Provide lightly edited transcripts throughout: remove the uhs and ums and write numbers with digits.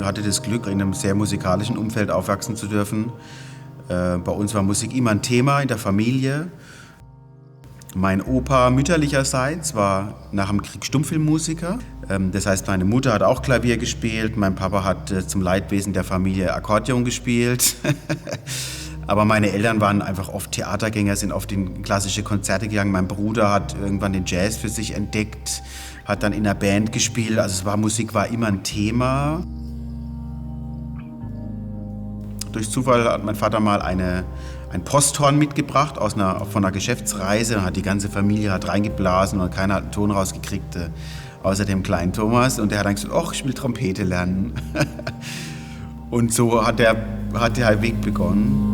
Ich hatte das Glück, in einem sehr musikalischen Umfeld aufwachsen zu dürfen. Bei uns war Musik immer ein Thema in der Familie. Mein Opa mütterlicherseits war nach dem Krieg Stummfilmmusiker. Das heißt, meine Mutter hat auch Klavier gespielt, mein Papa hat zum Leidwesen der Familie Akkordeon gespielt. Aber meine Eltern waren einfach oft Theatergänger, sind oft in klassische Konzerte gegangen. Mein Bruder hat irgendwann den Jazz für sich entdeckt, hat dann in einer Band gespielt. Also Musik war immer ein Thema. Durch Zufall hat mein Vater mal ein Posthorn mitgebracht von einer Geschäftsreise und hat die ganze Familie reingeblasen und keiner hat einen Ton rausgekriegt, außer dem kleinen Thomas. Und der hat dann gesagt, ach, ich will Trompete lernen. Und so hat der Weg begonnen.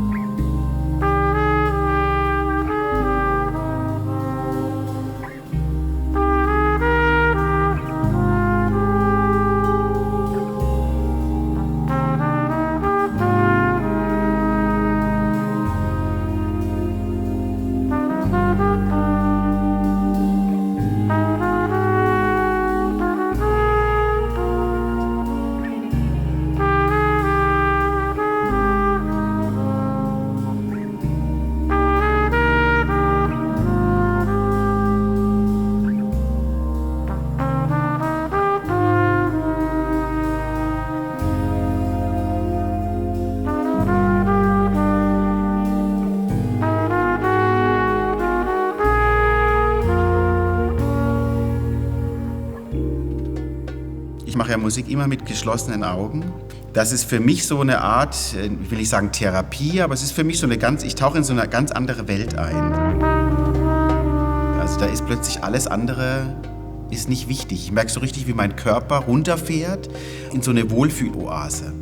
Ich mache ja Musik immer mit geschlossenen Augen. Das ist für mich so eine Art, ich will nicht sagen Therapie, aber es ist für mich so ich tauche in so eine ganz andere Welt ein. Also da ist plötzlich alles andere ist nicht wichtig. Ich merke so richtig, wie mein Körper runterfährt in so eine Wohlfühloase.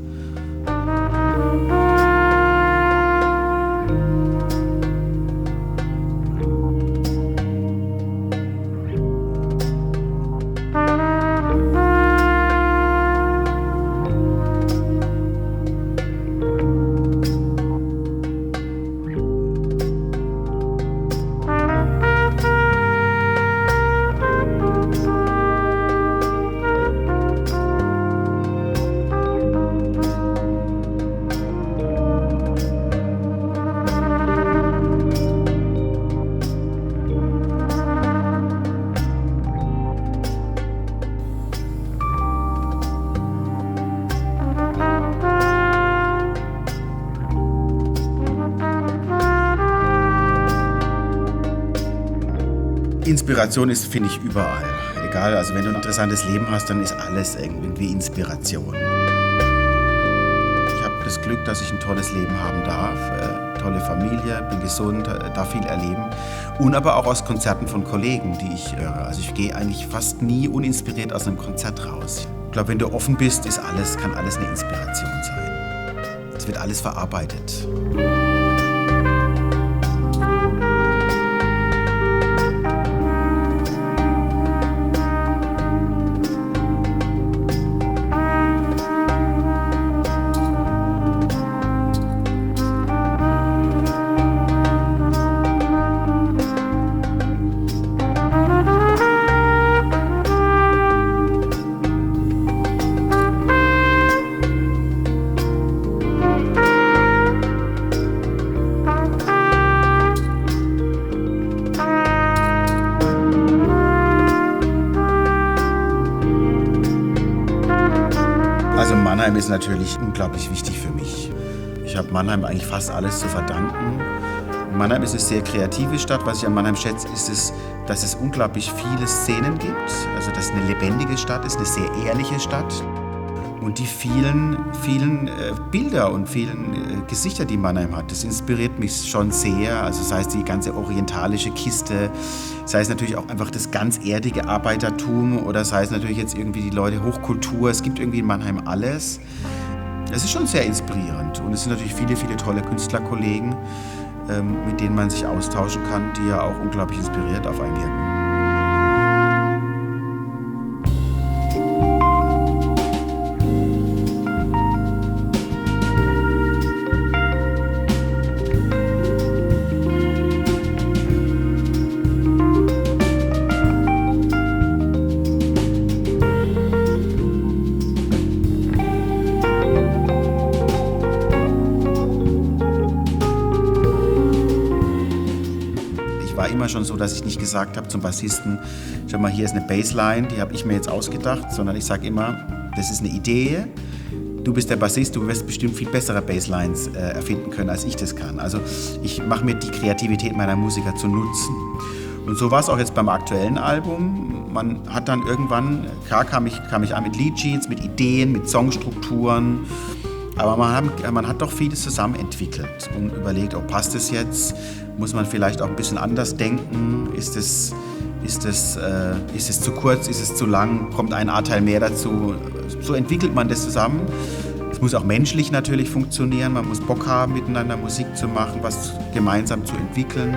Inspiration ist, finde ich, überall. Egal, also wenn du ein interessantes Leben hast, dann ist alles irgendwie Inspiration. Ich habe das Glück, dass ich ein tolles Leben haben darf, tolle Familie, bin gesund, darf viel erleben. Und aber auch aus Konzerten von Kollegen, die ich höre. Also ich gehe eigentlich fast nie uninspiriert aus einem Konzert raus. Ich glaube, wenn du offen bist, kann alles eine Inspiration sein. Es wird alles verarbeitet. Also Mannheim ist natürlich unglaublich wichtig für mich. Ich habe Mannheim eigentlich fast alles zu verdanken. Mannheim ist eine sehr kreative Stadt. Was ich an Mannheim schätze, ist dass es unglaublich viele Szenen gibt. Also dass es eine lebendige Stadt ist, eine sehr ehrliche Stadt. Und die vielen Bilder und vielen Gesichter, die Mannheim hat, das inspiriert mich schon sehr. Also sei es die ganze orientalische Kiste, sei es natürlich auch einfach das ganz erdige Arbeitertum oder sei es natürlich jetzt irgendwie die Leute Hochkultur. Es gibt irgendwie in Mannheim alles. Es ist schon sehr inspirierend und es sind natürlich viele, viele tolle Künstlerkollegen, mit denen man sich austauschen kann, die ja auch unglaublich inspiriert auf einen wirken. immer schon so, dass ich nicht gesagt habe zum Bassisten, schau mal, hier ist eine Bassline, die habe ich mir jetzt ausgedacht, sondern ich sage immer, das ist eine Idee. Du bist der Bassist, du wirst bestimmt viel bessere Basslines erfinden können, als ich das kann. Also ich mache mir die Kreativität meiner Musiker zu nutzen. Und so war es auch jetzt beim aktuellen Album. Man hat dann irgendwann, klar kam ich an mit Lead-Sheets, mit Ideen, mit Songstrukturen. Aber man hat doch vieles zusammen entwickelt und überlegt, passt es jetzt? Muss man vielleicht auch ein bisschen anders denken? Ist es zu kurz? Ist es zu lang? Kommt ein A-Teil mehr dazu? So entwickelt man das zusammen. Es muss auch menschlich natürlich funktionieren. Man muss Bock haben, miteinander Musik zu machen, was gemeinsam zu entwickeln.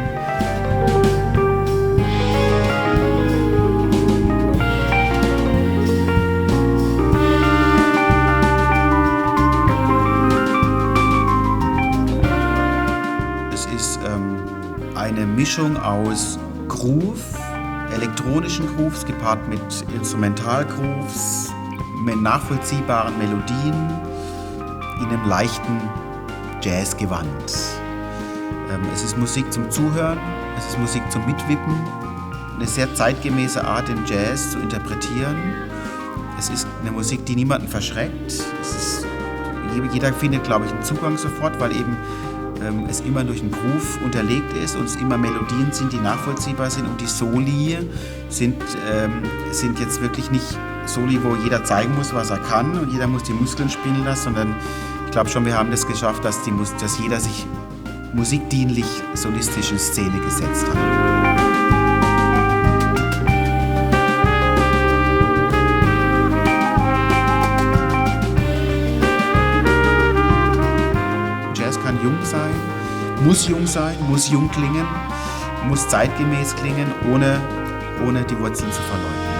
Eine Mischung aus Groove, elektronischen Grooves gepaart mit Instrumentalgrooves, mit nachvollziehbaren Melodien in einem leichten Jazzgewand. Es ist Musik zum Zuhören, es ist Musik zum Mitwippen, eine sehr zeitgemäße Art, den Jazz zu interpretieren. Es ist eine Musik, die niemanden verschreckt. Jeder findet, glaube ich, einen Zugang sofort, weil eben es immer durch einen Groove unterlegt ist und es immer Melodien sind, die nachvollziehbar sind. Und die Soli sind jetzt wirklich nicht Soli, wo jeder zeigen muss, was er kann und jeder muss die Muskeln spielen lassen, sondern ich glaube schon, wir haben das geschafft, dass jeder sich musikdienlich solistisch in Szene gesetzt hat. Kann jung sein, muss jung klingen, muss zeitgemäß klingen, ohne die Wurzeln zu verleugnen.